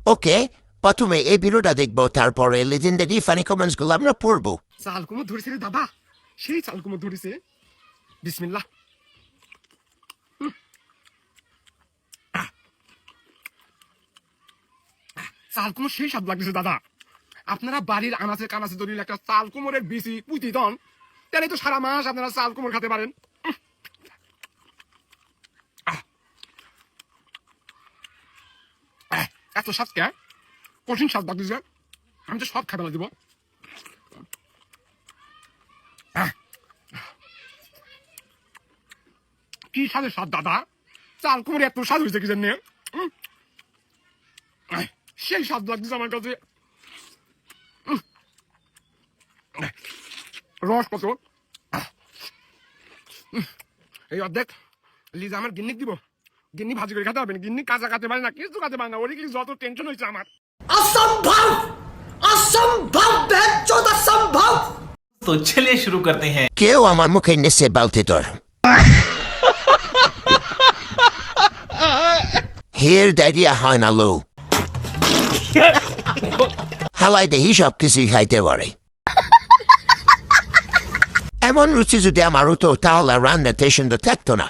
ওকে, প্রথমে এই ভিডিওটা দেখবো, তারপরে লেজেন্ডারি ফানি কমেন্টস গুলো আমরা পড়বো। চাল কুমড়ো ধরেছে রে দাদা, সেই চাল কুমড়ো ধরেছে। বিসমিল্লাহ। চাল কুমড়ো সেই স্বাদ লাগতেছে দাদা। আপনারা বাড়ির আনাচে কানাচে যদি একটা চাল কুমড়ের বিচি পুঁতি দেন, তাহলে তো সারা মাস আপনারা চাল কুমড়ো খেতে পারেন। এত স্বাদ কে, কঠিন স্বাদ লাগতেছে। আমি তো সব খাবে দিব। কি স্বাদের স্বাদ দাদা, চাল কুমড়ে এত স্বাদ হয়েছে কি জন্য, সেই স্বাদ লাগতেছে আমার কাছে। রস কত, এই অর্ধেক লিজা আমার গিন্নিক দিব। গিন্নি ভাজি করে খেতে হবে, গিন্নি কাঁচা খেতে পারে না, কিছু খেতে পারে না। ওর কি যত টেনশন হয়েছে আমার। असंभव असंभव बेचौद असंभव। तो चलिए शुरू करते हैं। কেউ আমার মুখে নেছে বালতি তোর। হের ডায়রিয়া হয় না লো, হালাই দেহি সব কিছুই খাইতে পারে। এমন রুচি যদি আমার হতো, তাহলে রান্না টেশন তো থাকতো না।